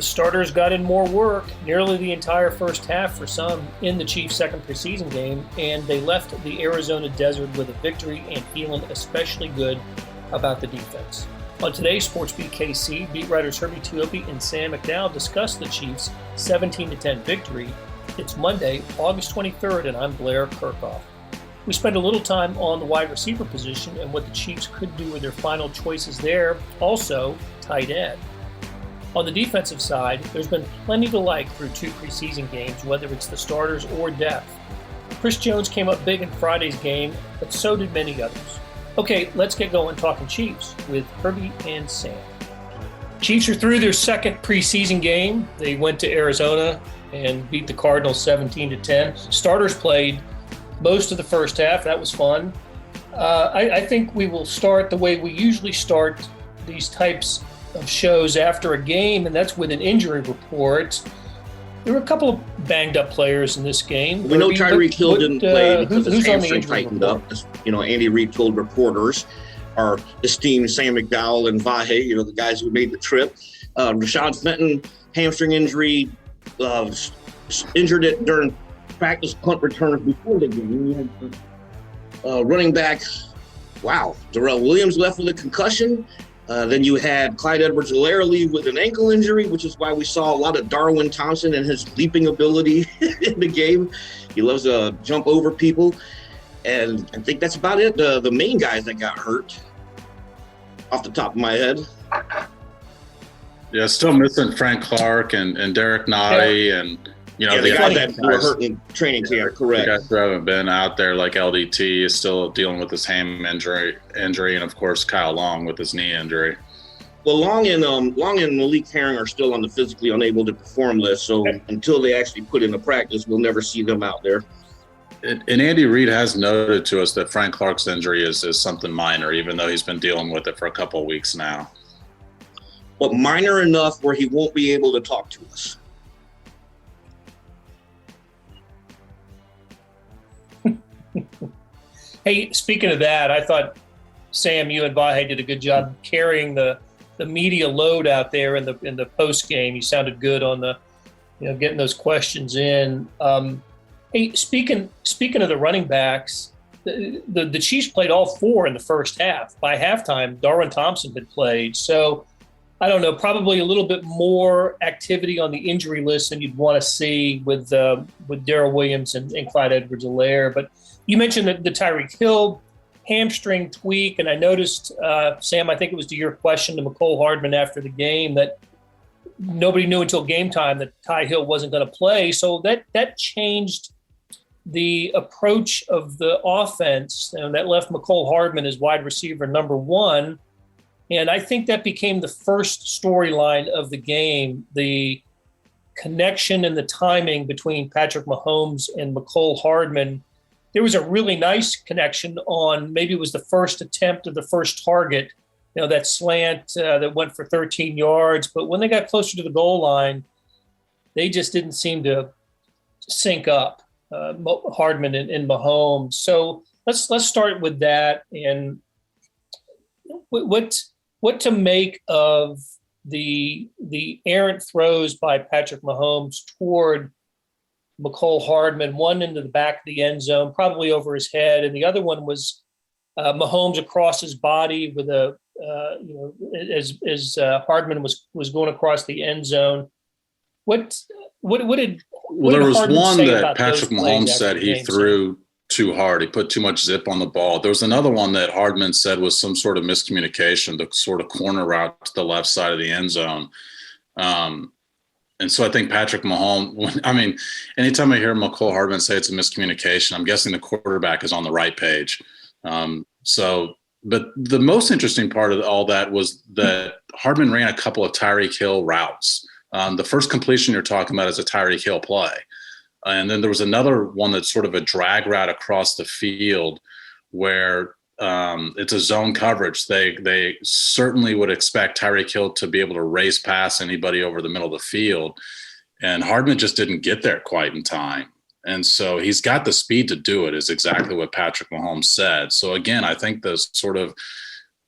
The starters got in more work, nearly the entire first half for some, in the Chiefs' second preseason game, and they left the Arizona desert with a victory and feeling especially good about the defense. On today's SportsBeat KC, beat writers Herbie, Teope, and Sam McDowell discuss the Chiefs' 17-10 victory. It's Monday, August 23rd, and I'm Blair Kirchhoff. We spend a little time on the wide receiver position and what the Chiefs could do with their final choices there, also tight end. On the defensive side, there's been plenty to like through two preseason games, whether it's the starters or depth. Chris Jones came up big in Friday's game, but so did many others. Okay, let's get going talking Chiefs with Herbie and Sam. Chiefs are through their second preseason game. They went to Arizona and beat the Cardinals 17-10. Starters played most of the first half. That was fun. I think we will start the way we usually start these types of shows after a game, and that's with an injury report. There were a couple of banged up players in this game. We know Tyreek Hill didn't play because his hamstring tightened up. Andy Reid told reporters, our esteemed Sam McDowell and Vahe, the guys who made the trip. Rashad Fenton, hamstring injury, injured it during practice punt returns before the game. Running back, Darrell Williams left with a concussion. Then you had Clyde Edwards-Helaire leave with an ankle injury, which is why we saw a lot of Darwin Thompson and his leaping ability in the game. He loves to jump over people. And I think that's about it. The main guys that got hurt off the top of my head. Yeah, still missing Frank Clark and Derek Nottie and the guys that were hurt in training camp, correct. The guys who haven't been out there, like LDT, is still dealing with his ham injury, and of course Kyle Long with his knee injury. Well, Long and Malik Herring are still on the physically unable to perform list, so until they actually put into practice, we'll never see them out there. And Andy Reid has noted to us that Frank Clark's injury is something minor, even though he's been dealing with it for a couple of weeks now. But minor enough where he won't be able to talk to us. Hey, speaking of that, I thought, Sam, you and Vahe did a good job carrying the media load out there in the post game. You sounded good on the, getting those questions in. Hey, speaking of the running backs, the Chiefs played all four in the first half. By halftime, Darwin Thompson had played. So I don't know, probably a little bit more activity on the injury list than you'd want to see with Darrell Williams and Clyde Edwards-Helaire. But you mentioned the Tyreek Hill hamstring tweak, and I noticed, Sam, I think it was to your question to McCole Hardman after the game, that nobody knew until game time that Ty Hill wasn't going to play. So that changed the approach of the offense, and that left McCole Hardman as wide receiver number one. And I think that became the first storyline of the game, the connection and the timing between Patrick Mahomes and McCole Hardman. There was a really nice connection on, maybe it was the first attempt of the first target, that slant that went for 13 yards. But when they got closer to the goal line, they just didn't seem to sync up, Hardman and Mahomes. So let's start with that. And what to make of the errant throws by Patrick Mahomes toward McCole Hardman, one into the back of the end zone, probably over his head, and the other one was Mahomes across his body with as Hardman was going across the end zone. There was one that Patrick Mahomes said he threw too hard. He put too much zip on the ball. There was another one that Hardman said was some sort of miscommunication, the sort of corner route to the left side of the end zone. And so I think Patrick Mahomes, anytime I hear McCole Hardman say it's a miscommunication, I'm guessing the quarterback is on the right page. But the most interesting part of all that was that Hardman ran a couple of Tyreek Hill routes. The first completion you're talking about is a Tyreek Hill play. And then there was another one that's sort of a drag route across the field where it's a zone coverage. They certainly would expect Tyreek Hill to be able to race past anybody over the middle of the field. And Hardman just didn't get there quite in time. And so he's got the speed to do it, is exactly what Patrick Mahomes said. So again, I think the sort of,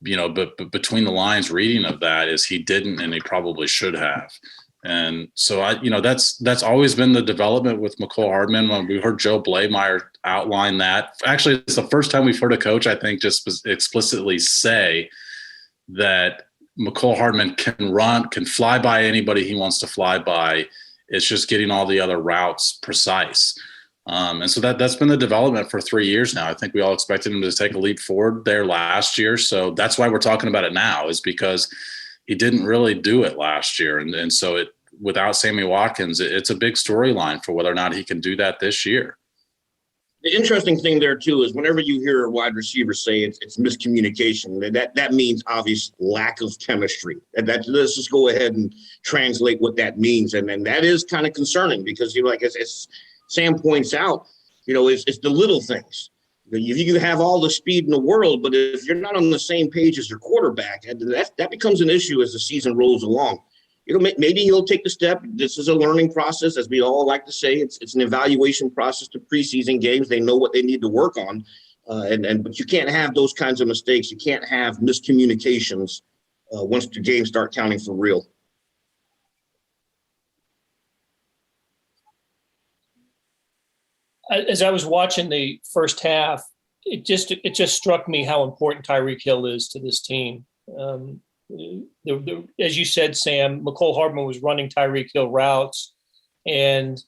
but between the lines reading of that is he didn't and he probably should have. And so that's always been the development with McCole Hardman. When we heard Joe Blameyer outline that, actually, it's the first time we've heard a coach, I think, just explicitly say that McCole Hardman can fly by anybody he wants to fly by. It's just getting all the other routes precise. And so that's been the development for 3 years now. I think we all expected him to take a leap forward there last year. So that's why we're talking about it now, is because he didn't really do it last year. And so without Sammy Watkins, it's a big storyline for whether or not he can do that this year. The interesting thing there, too, is whenever you hear a wide receiver say it's miscommunication, that means obvious lack of chemistry. Let's just go ahead and translate what that means. And that is kind of concerning because, as Sam points out, it's the little things. You can have all the speed in the world, but if you're not on the same page as your quarterback, that becomes an issue as the season rolls along. Maybe he'll take the step. This is a learning process, as we all like to say. It's an evaluation process to preseason games. They know what they need to work on, but you can't have those kinds of mistakes. You can't have miscommunications once the games start counting for real. As I was watching the first half, it just struck me how important Tyreek Hill is to this team. As you said, Sam, McCole Hardman was running Tyreek Hill routes, and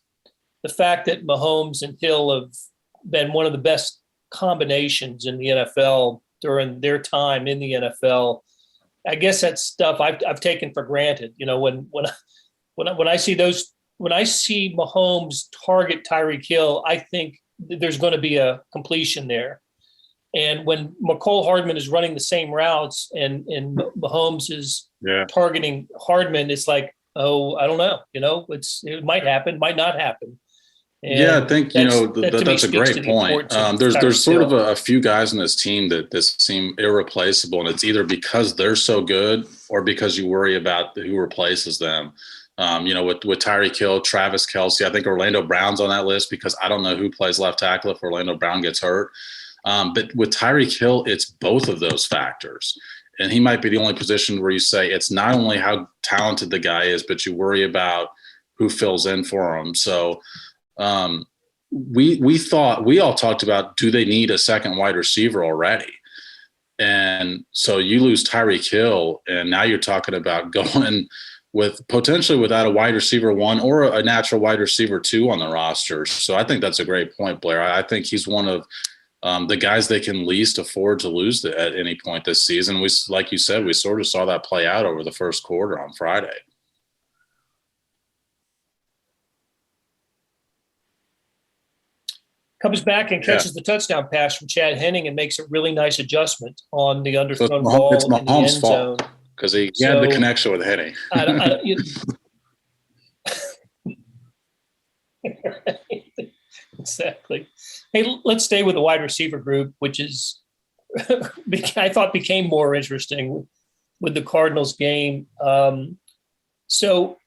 the fact that Mahomes and Hill have been one of the best combinations in the NFL during their time in the NFL, I guess that's stuff I've taken for granted. When I see Mahomes target Tyreek Hill, I think there's going to be a completion there. And when McCole Hardman is running the same routes and Mahomes is targeting Hardman, it's like, oh, I don't know. It might happen, might not happen. And I think, that's a great point. There's sort of a few guys in this team that seem irreplaceable, and it's either because they're so good or because you worry about who replaces them. With Tyreek Hill, Travis Kelce, I think Orlando Brown's on that list because I don't know who plays left tackle if Orlando Brown gets hurt. But with Tyreek Hill, it's both of those factors. And he might be the only position where you say it's not only how talented the guy is, but you worry about who fills in for him. So we all talked about, do they need a second wide receiver already? And so you lose Tyreek Hill, and now you're talking about going with potentially without a wide receiver 1 or a natural wide receiver 2 on the roster. So I think that's a great point, Blair. I think he's one of the guys they can least afford to lose at any point this season. Like you said, we sort of saw that play out over the first quarter on Friday. Comes back and catches the touchdown pass from Chad Henning and makes a really nice adjustment on the underthrown ball in the end zone. Because he had the connection with Henning. Exactly. Hey, let's stay with the wide receiver group, which is I thought became more interesting with the Cardinals game. So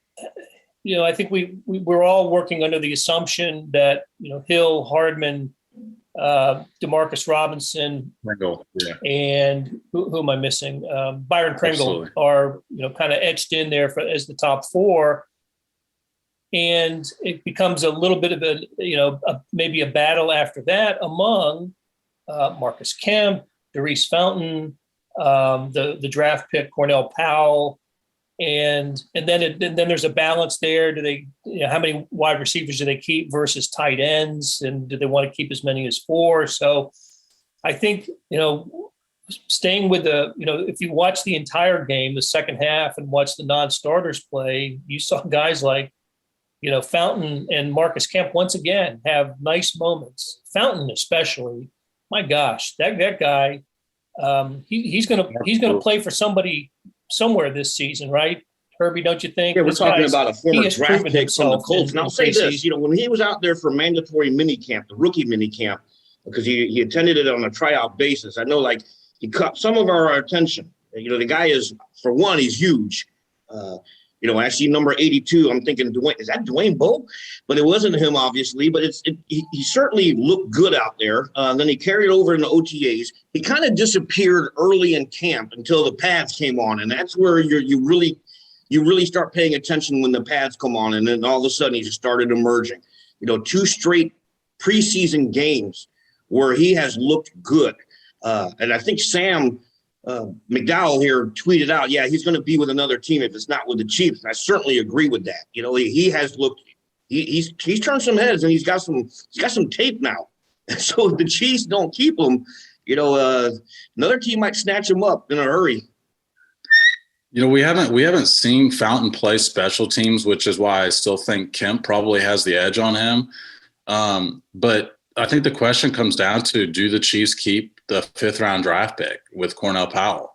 I think we're all working under the assumption that Hill, Hardman, Demarcus Robinson, Pringle, and who am I missing? Byron Pringle. Absolutely. Are kind of etched in there as the top 4. And it becomes a little bit of maybe a battle after that among Marcus Kemp, Darius Fountain, the draft pick Cornell Powell, and then there's a balance there. Do they how many wide receivers do they keep versus tight ends, and do they want to keep as many as 4? So I think staying with if you watch the entire game, the second half, and watch the non-starters play, you saw guys like Fountain and Marcus Kemp once again have nice moments. Fountain especially, my gosh, that guy, he's gonna play for somebody somewhere this season, right? Herbie, don't you think? Yeah, we're talking about a former draft pick from the Colts. And I'll say this, when he was out there for mandatory minicamp, the rookie minicamp, because he attended it on a tryout basis, I know he caught some of our attention. The guy is, for one, he's huge. I see number 82. I'm thinking, is that Dwayne Bowe? But it wasn't him, obviously. But he certainly looked good out there. Then he carried over in the OTAs. He kind of disappeared early in camp until the pads came on, and that's where you really you really start paying attention when the pads come on, and then all of a sudden he just started emerging. 2 straight preseason games where he has looked good. And I think Sam McDowell here tweeted out, yeah, he's going to be with another team if it's not with the Chiefs. And I certainly agree with that. He has looked, he's turned some heads, and he's got some tape now. So if the Chiefs don't keep him, another team might snatch him up in a hurry. We haven't seen Fountain play special teams, which is why I still think Kemp probably has the edge on him. But I think the question comes down to, do the Chiefs keep the 5th round draft pick with Cornell Powell?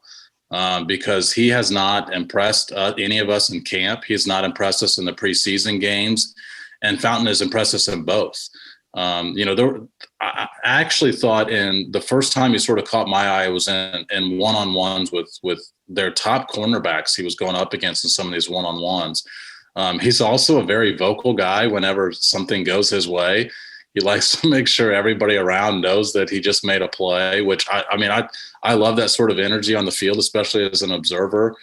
Because he has not impressed any of us in camp. He has not impressed us in the preseason games, and Fountain has impressed us in both. I actually thought in the first time he sort of caught my eye was in one-on-ones with their top cornerbacks he was going up against in some of these one-on-ones. He's also a very vocal guy. Whenever something goes his way, he likes to make sure everybody around knows that he just made a play, which I love that sort of energy on the field, especially as an observer.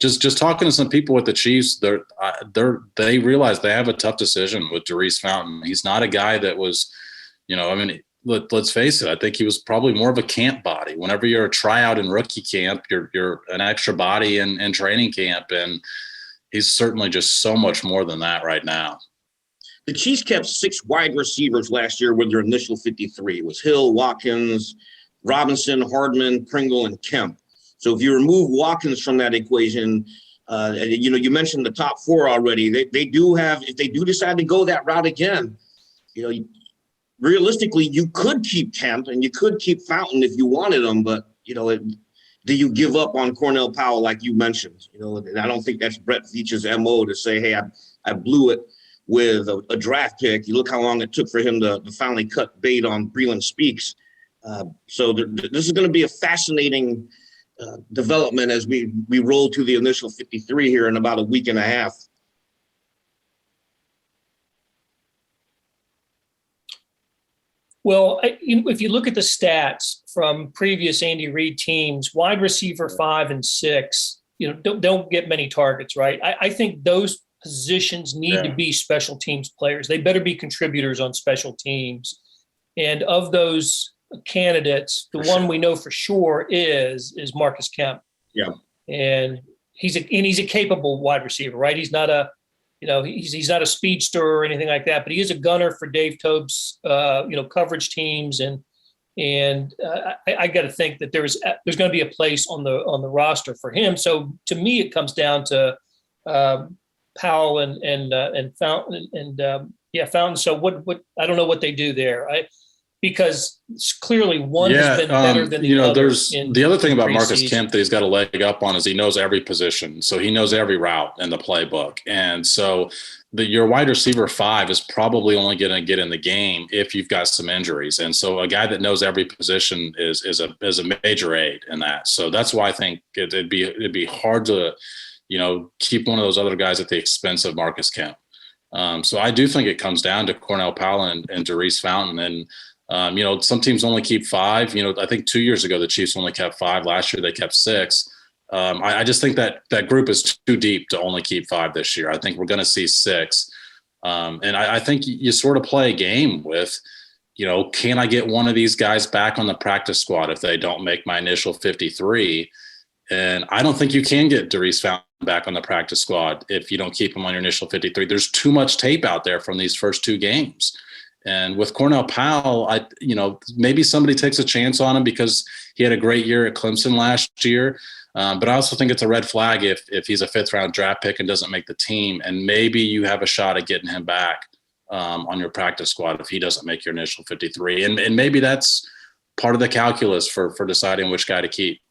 Just talking to some people with the Chiefs, they realize they have a tough decision with Darius Fountain. He's not a guy that was, let's face it. I think he was probably more of a camp body. Whenever you're a tryout in rookie camp, you're an extra body in training camp, and he's certainly just so much more than that right now. The Chiefs kept 6 wide receivers last year with their initial 53. It was Hill, Watkins, Robinson, Hardman, Pringle, and Kemp. So if you remove Watkins from that equation, you mentioned the top 4 already. They do have, if they do decide to go that route again, realistically, you could keep Kemp and you could keep Fountain if you wanted them, but do you give up on Cornell Powell like you mentioned? And I don't think that's Brett Veach's MO to say, hey, I blew it with a draft pick. You look how long it took for him to finally cut bait on Breland Speaks. So this is going to be a fascinating development as we roll to the initial 53 here in about a week and a half. Well, if you look at the stats from previous Andy Reid teams, wide receiver 5 and 6, don't get many targets, right? I think those positions need to be special teams players. They better be contributors on special teams. And of those candidates, the one we know for sure is Marcus Kemp. Yeah. And he's a capable wide receiver, right? He's not a, he's not a speedster or anything like that, but he is a gunner for Dave Tope's, coverage teams. And I got to think that there's going to be a place on the roster for him. So to me, it comes down to Powell and Fountain Fountain. So what I don't know what they do there. Because clearly one has been better than the other. There's the other thing about Marcus Kemp that he's got a leg up on is he knows every position. So he knows every route in the playbook. And so your wide receiver 5 is probably only going to get in the game if you've got some injuries. And so a guy that knows every position is a major aid in that. So that's why I think it'd be hard to, keep one of those other guys at the expense of Marcus Kemp. So I do think it comes down to Cornell Powell and Darius Fountain. And, some teams only keep 5. I think 2 years ago, the Chiefs only kept 5. Last year, they kept 6. I just think that group is too deep to only keep 5 this year. I think we're going to see 6. And I think you sort of play a game with, can I get one of these guys back on the practice squad if they don't make my initial 53? And I don't think you can get Darius Fountain back on the practice squad if you don't keep him on your initial 53. There's too much tape out there from these first 2 games. And with Cornell Powell, maybe somebody takes a chance on him because he had a great year at Clemson last year. But I also think it's a red flag if he's a 5th round draft pick and doesn't make the team. And maybe you have a shot at getting him back on your practice squad if he doesn't make your initial 53. And maybe that's part of the calculus for deciding which guy to keep.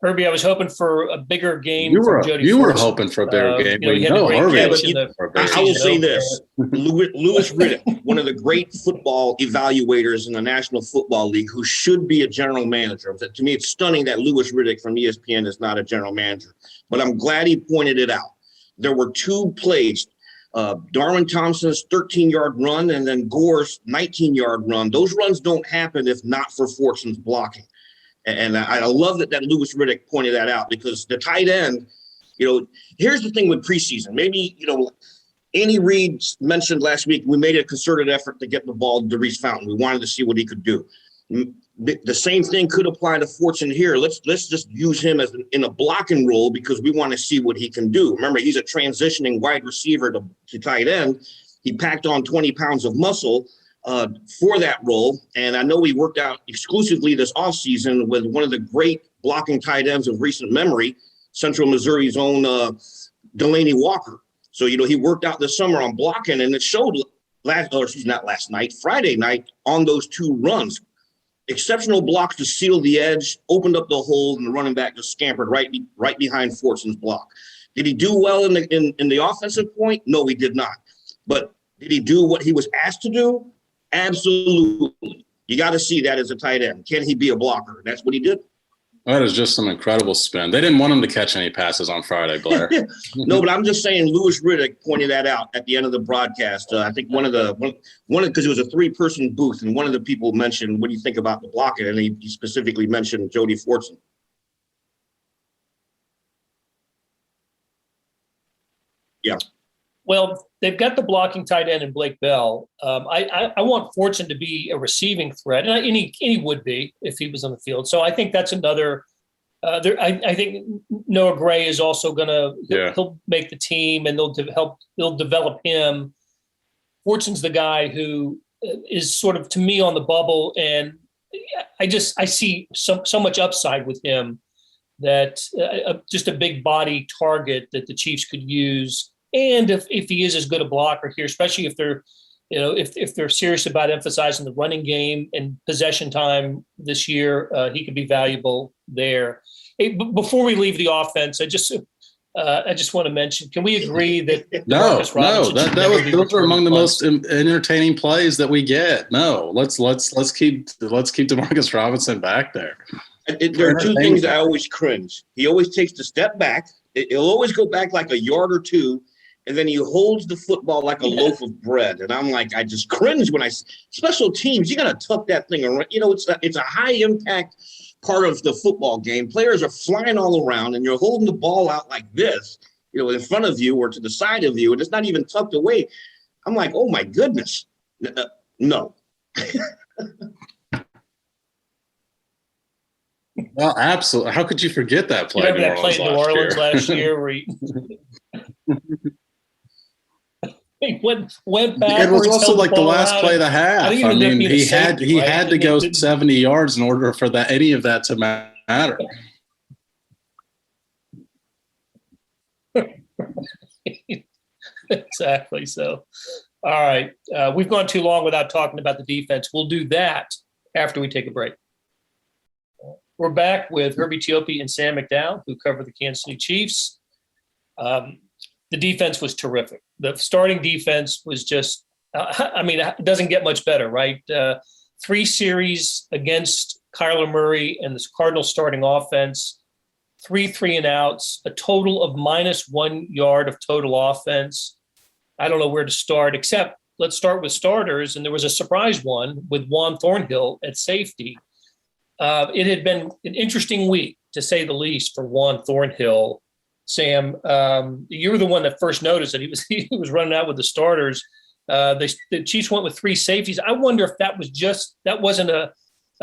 Herbie, I was hoping for a bigger game. You were hoping for a bigger game. Herbie. I will say this. Louis Riddick, one of the great football evaluators in the National Football League, who should be a general manager. To me, it's stunning that Louis Riddick from ESPN is not a general manager. But I'm glad he pointed it out. There were 2 plays, Darwin Thompson's 13-yard run and then Gore's 19-yard run. Those runs don't happen if not for Fortune's blocking. And I love that Louis Riddick pointed that out, because the tight end, here's the thing with preseason. Maybe, Andy Reid mentioned last week, we made a concerted effort to get the ball to Reese Fountain. We wanted to see what he could do. The same thing could apply to Fortune here. Let's just use him in a blocking role, because we want to see what he can do. Remember, he's a transitioning wide receiver to tight end. He packed on 20 pounds of muscle for that role. And I know he worked out exclusively this offseason with one of the great blocking tight ends of recent memory, Central Missouri's own Delaney Walker. So, he worked out this summer on blocking, and it showed Friday night on those two runs. Exceptional blocks to seal the edge, opened up the hole, and the running back just scampered right behind Fortune's block. Did he do well in the offensive point? No, he did not. But did he do what he was asked to do? Absolutely. You got to see that as a tight end. Can he be a blocker? That's what he did. That is just some incredible spin. They didn't want him to catch any passes on Friday, Blair. No, but I'm just saying, Louis Riddick pointed that out at the end of the broadcast. I think because it was a 3-person booth, and one of the people mentioned, what do you think about the blocking? And he specifically mentioned Jody Fortson. Yeah. Well, they've got the blocking tight end in Blake Bell. I want Fortune to be a receiving threat, and he would be if he was on the field. So I think that's another. I think Noah Gray is also going to he'll make the team, and they'll develop him. Fortune's the guy who is sort of, to me, on the bubble, and I see so much upside with him, that just a big body target that the Chiefs could use. And if he is as good a blocker here, especially if they're, if they're serious about emphasizing the running game and possession time this year, he could be valuable there. Hey, before we leave the offense, I just want to mention: can we agree that those are among the most entertaining plays that we get? No, let's keep Demarcus Robinson back there. There are two things that I always cringe. He always takes the step back. He'll always go back like a yard or two, and then he holds the football like a loaf of bread. And I'm like, I just cringe when special teams, you got to tuck that thing around. It's a high impact part of the football game. Players are flying all around, and you're holding the ball out like this, in front of you or to the side of you, and it's not even tucked away. I'm like, oh my goodness. No. Well, absolutely. How could you forget that play? Remember that play in New Orleans last year where he went back. It was also like the last play of the half. I mean, he had to go 70 yards in order for any of that to matter. Exactly. So, all right. We've gone too long without talking about the defense. We'll do that after we take a break. We're back with Herbie Teope and Sam McDowell, who cover the Kansas City Chiefs. The defense was terrific. The starting defense was just, it doesn't get much better, right? 3 series against Kyler Murray and the Cardinals starting offense, 3 3-and-outs, a total of -1 yard of total offense. I don't know where to start, except let's start with starters. And there was a surprise one with Juan Thornhill at safety. It had been an interesting week, to say the least, for Juan Thornhill. Sam, you were the one that first noticed that he was running out with the starters. The Chiefs went with 3 safeties. I wonder if that wasn't a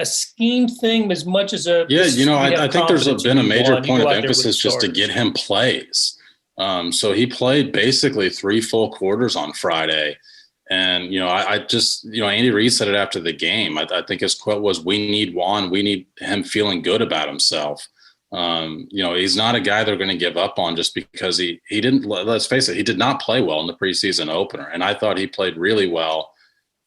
scheme thing as much as a I think there's been a major point of emphasis just to get him plays. So he played basically 3 full quarters on Friday. And, Andy Reid said it after the game. I think his quote was, "We need Juan. We need him feeling good about himself." He's not a guy they're going to give up on just because he didn't, let's face it, he did not play well in the preseason opener. And I thought he played really well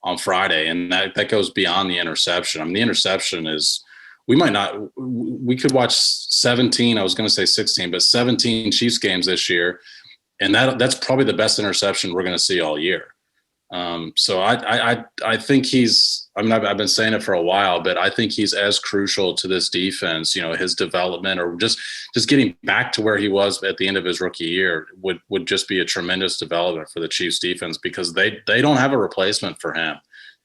on Friday. And that goes beyond the interception. I mean, the interception is, we could watch 17, I was going to say 16, but 17 Chiefs games this year. And that's probably the best interception we're going to see all year. So I think I've been saying it for a while, but I think he's as crucial to this defense, his development, or just getting back to where he was at the end of his rookie year would just be a tremendous development for the Chiefs defense, because they don't have a replacement for him.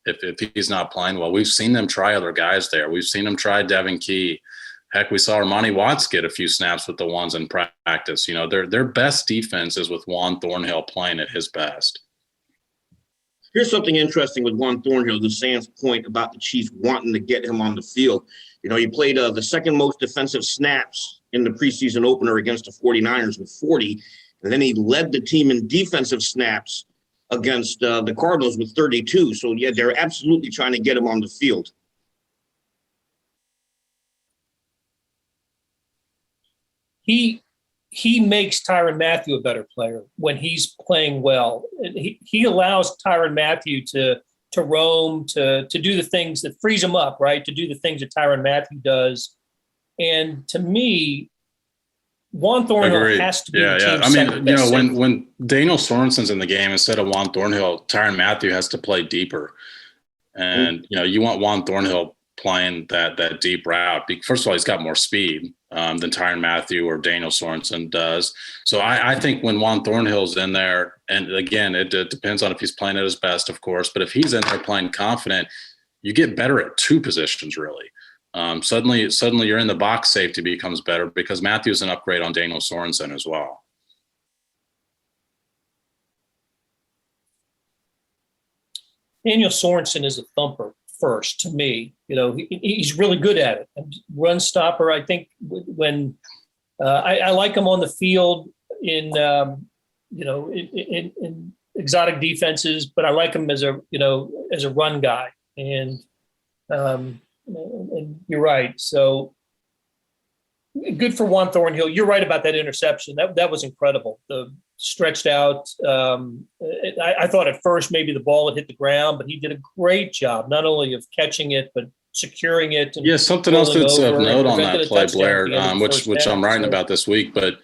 If he's not playing well. We've seen them try other guys there. We've seen them try Devin Key. Heck, we saw Armani Watts get a few snaps with the ones in practice. You know, their best defense is with Juan Thornhill playing at his best. Here's something interesting with Juan Thornhill, to Sam's point about the Chiefs wanting to get him on the field. You know, he played the second most defensive snaps in the preseason opener against the 49ers with 40. And then he led the team in defensive snaps against the Cardinals with 32. So, yeah, they're absolutely trying to get him on the field. He makes Tyrann Mathieu a better player when he's playing well. He allows Tyrann Mathieu to roam, to do the things that frees him up, right? To do the things that Tyrann Mathieu does. And to me, Juan Thornhill has to be the team's second best safety. When Daniel Sorensen's in the game, instead of Juan Thornhill, Tyrann Mathieu has to play deeper. And, you know, you want Juan Thornhill playing that deep route. First of all, he's got more speed than Tyrann Mathieu or Daniel Sorensen does. So I think when Juan Thornhill's in there, and again, it depends on if he's playing at his best, of course, but if he's in there playing confident, you get better at two positions, really. Suddenly you're in the box, safety becomes better because Matthew's an upgrade on Daniel Sorensen as well. Daniel Sorensen is a thumper first to me. You know, he's really good at it. Run stopper. I think when I like him on the field in exotic defenses, but I like him as a run guy. And you're right. So good for Juan Thornhill. You're right about that interception. That was incredible. The stretched out. I thought at first maybe the ball had hit the ground, but he did a great job, not only of catching it, but securing it. And something else that's of note on that play, Blair, which I'm writing about this week, but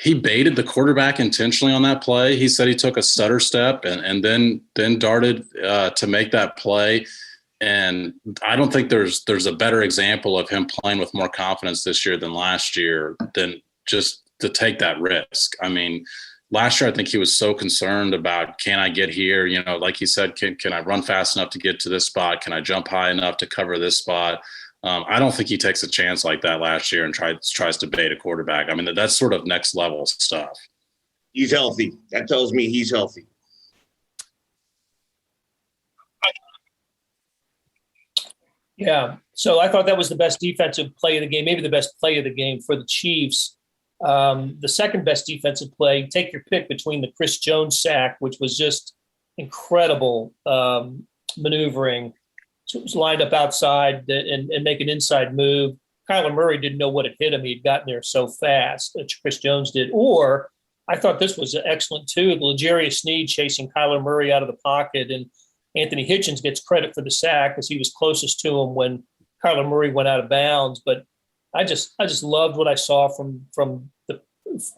he baited the quarterback intentionally on that play. He said he took a stutter step and then darted to make that play. And I don't think there's a better example of him playing with more confidence this year than last year than just to take that risk. I mean, last year, I think he was so concerned about, can I get here? You know, like he said, can I run fast enough to get to this spot? Can I jump high enough to cover this spot? I don't think he takes a chance like that last year and tries to bait a quarterback. I mean, that's sort of next level stuff. He's healthy. That tells me he's healthy. Yeah. So I thought that was the best defensive play of the game, maybe the best play of the game for the Chiefs. The second best defensive play, take your pick between the Chris Jones sack, which was just incredible maneuvering. So it was lined up outside and make an inside move. Kyler Murray didn't know what had hit him. He'd gotten there so fast. Chris Jones did. Or I thought this was excellent too. L'Jarius Sneed chasing Kyler Murray out of the pocket, and Anthony Hitchens gets credit for the sack because he was closest to him when Kyler Murray went out of bounds. But I just loved what I saw from the,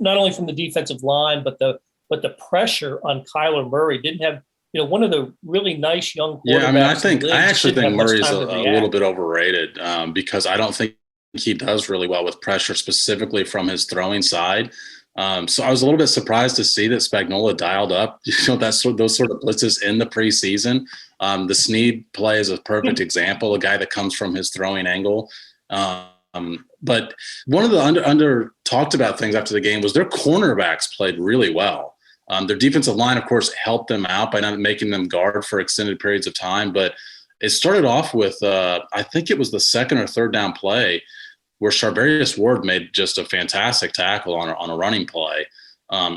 not only from the defensive line, but the pressure on Kyler Murray. Didn't have, one of the really nice young quarterbacks. Yeah, I mean, I actually think Murray's a little bit overrated because I don't think he does really well with pressure, specifically from his throwing side. So I was a little bit surprised to see that Spagnuolo dialed up, those sort of blitzes in the preseason. The Sneed play is a perfect example, a guy that comes from his throwing angle. But one of the under talked about things after the game was their cornerbacks played really well. Their defensive line, of course, helped them out by not making them guard for extended periods of time. But it started off with, I think it was the second or third down play where Charvarius Ward made just a fantastic tackle on a running play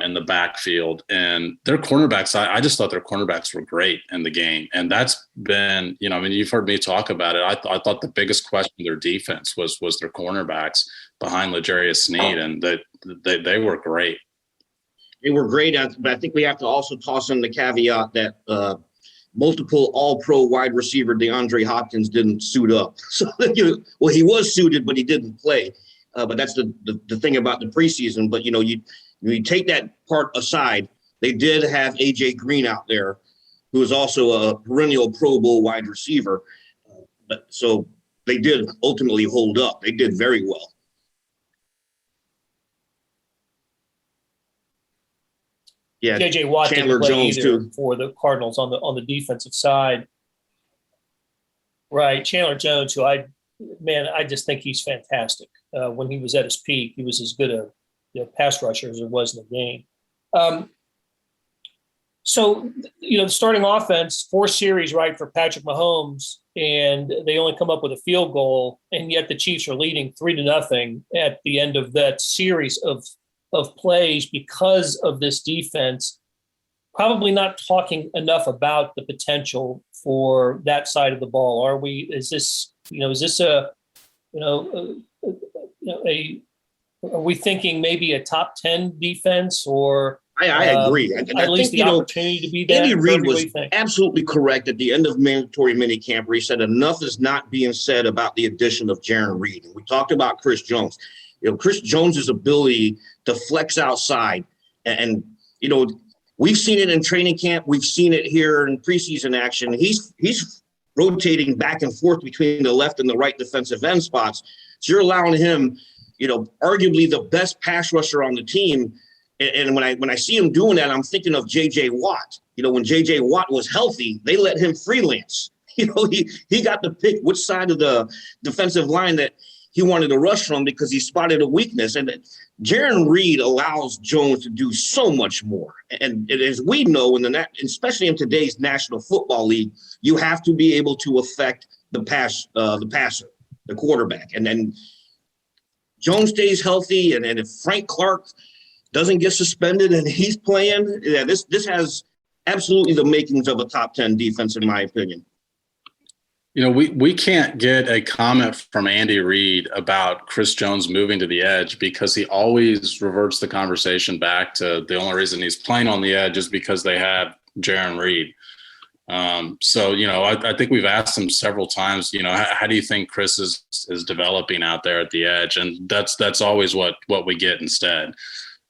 in the backfield. And their cornerbacks, I just thought their cornerbacks were great in the game. And that's been, you've heard me talk about it. I thought the biggest question of their defense was their cornerbacks behind L'Jarius Sneed, and they were great. They were great, but I think we have to also toss in the caveat that multiple all-pro wide receiver DeAndre Hopkins didn't suit up. So, well, he was suited, but he didn't play. But that's the thing about the preseason. But, you take that part aside, they did have A.J. Green out there, who is also a perennial Pro Bowl wide receiver. So they did ultimately hold up. They did very well. Yeah, J.J. Watt Chandler didn't play Jones either too for the Cardinals on the defensive side. Right, Chandler Jones, who I man, I just think he's fantastic. When he was at his peak, he was as good a pass rusher as it was in the game. So, the starting offense, 4 series, right, for Patrick Mahomes, and they only come up with a field goal, and yet the Chiefs are leading 3-0 at the end of that series of plays because of this defense. Probably not talking enough about the potential for that side of the ball. Are we? Is this are we thinking maybe a top 10 defense, or I agree. At least the opportunity to be that? Andy Reid was absolutely correct at the end of mandatory minicamp, where he said enough is not being said about the addition of Jaron Reed. And we talked about Chris Jones. Chris Jones's ability to flex outside, and we've seen it in training camp. We've seen it here in preseason action. He's rotating back and forth between the left and the right defensive end spots. So you're allowing him, arguably the best pass rusher on the team. And when I see him doing that, I'm thinking of J.J. Watt. When J.J. Watt was healthy, they let him freelance. He got to pick which side of the defensive line that he wanted to rush from because he spotted a weakness. And Jaron Reed allows Jones to do so much more. And as we know, especially in today's National Football League, you have to be able to affect the passer, the quarterback. And then Jones stays healthy, and if Frank Clark doesn't get suspended and he's playing, this has absolutely the makings of a top 10 defense, in my opinion. We can't get a comment from Andy Reid about Chris Jones moving to the edge because he always reverts the conversation back to the only reason he's playing on the edge is because they have Jaron Reed. I think we've asked him several times, how do you think Chris is developing out there at the edge? And that's always what we get instead.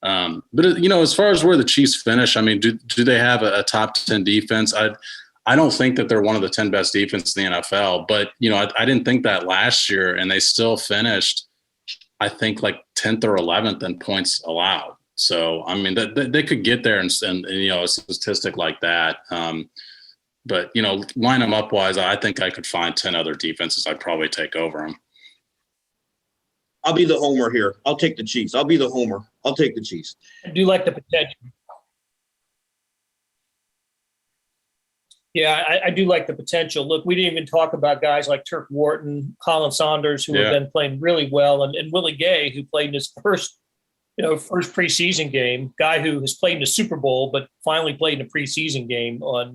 But as far as where the Chiefs finish, I mean, do they have a top 10 defense? I don't think that they're one of the 10 best defenses in the NFL, but I didn't think that last year, and they still finished, I think, like 10th or 11th in points allowed. So I mean, they could get there and a statistic like that. But line them up wise, I think I could find 10 other defenses I'd probably take over them. I'll be the homer here. I'll take the Chiefs. I'll be the homer. I'll take the Chiefs. I do like the potential. Yeah, I do like the potential. Look, we didn't even talk about guys like Turk Wharton, Colin Saunders, who have been playing really well, and Willie Gay, who played in his first preseason game, guy who has played in the Super Bowl, but finally played in a preseason game on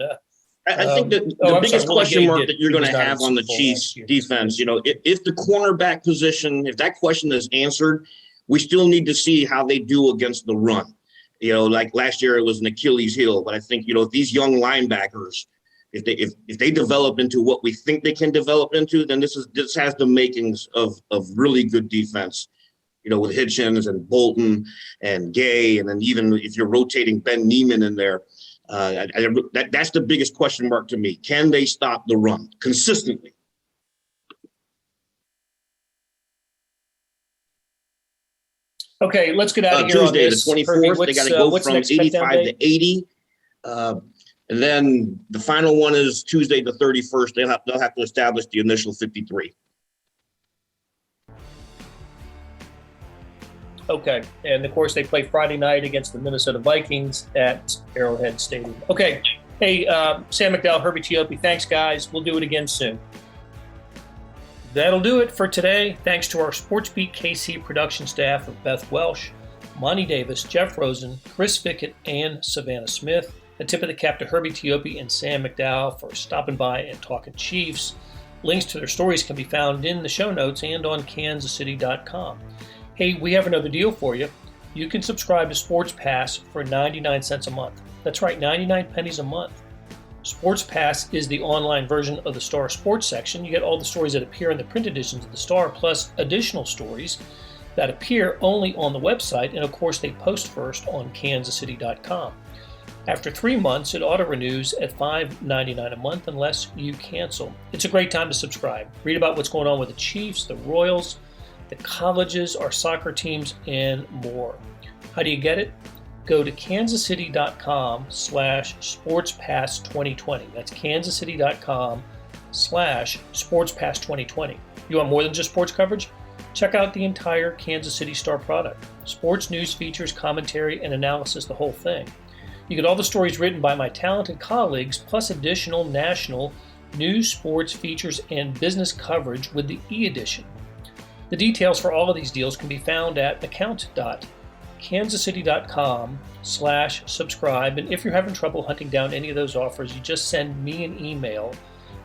I think that the biggest question mark that you're going to have on the Chiefs defense, if the cornerback position, if that question is answered, we still need to see how they do against the run. Like last year it was an Achilles heel, but I think, these young linebackers, if they develop into what we think they can develop into, then this has the makings of really good defense. With Hitchens and Bolton and Gay, and then even if you're rotating Ben Neiman in there, that's the biggest question mark to me. Can they stop the run consistently? Okay, let's get out of here. Tuesday, the 24th, they got to go from 85 to 80. And then the final one is Tuesday, the 31st. They'll have to establish the initial 53. Okay, and of course they play Friday night against the Minnesota Vikings at Arrowhead Stadium. Okay, hey, Sam McDowell, Herbie Teope, thanks guys. We'll do it again soon. That'll do it for today. Thanks to our SportsBeat KC production staff of Beth Welsh, Monty Davis, Jeff Rosen, Chris Fickett, and Savannah Smith. A tip of the cap to Herbie Teope and Sam McDowell for stopping by and talking Chiefs. Links to their stories can be found in the show notes and on kansascity.com. Hey, we have another deal for you. You can subscribe to Sports Pass for 99 cents a month. That's right, 99 pennies a month. Sports Pass is the online version of the Star Sports section. You get all the stories that appear in the print editions of the Star, plus additional stories that appear only on the website, and of course they post first on kansascity.com. After 3 months, it auto-renews at $5.99 a month unless you cancel. It's a great time to subscribe. Read about what's going on with the Chiefs, the Royals, the colleges, our soccer teams, and more. How do you get it? Go to kansascity.com/sportspass2020. That's kansascity.com sportspass2020. You want more than just sports coverage? Check out the entire Kansas City Star product. Sports news, features, commentary, and analysis, the whole thing. You get all the stories written by my talented colleagues, plus additional national news, sports, features, and business coverage with the e-edition. The details for all of these deals can be found at account.kansascity.com/subscribe. And if you're having trouble hunting down any of those offers, you just send me an email,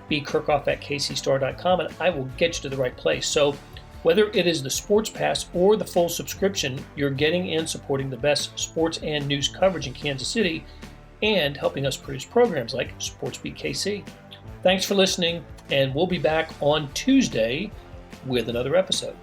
bkirkhoff@kcstar.com, and I will get you to the right place. So whether it is the Sports Pass or the full subscription, you're getting and supporting the best sports and news coverage in Kansas City and helping us produce programs like SportsBeat KC. Thanks for listening, and we'll be back on Tuesday with another episode.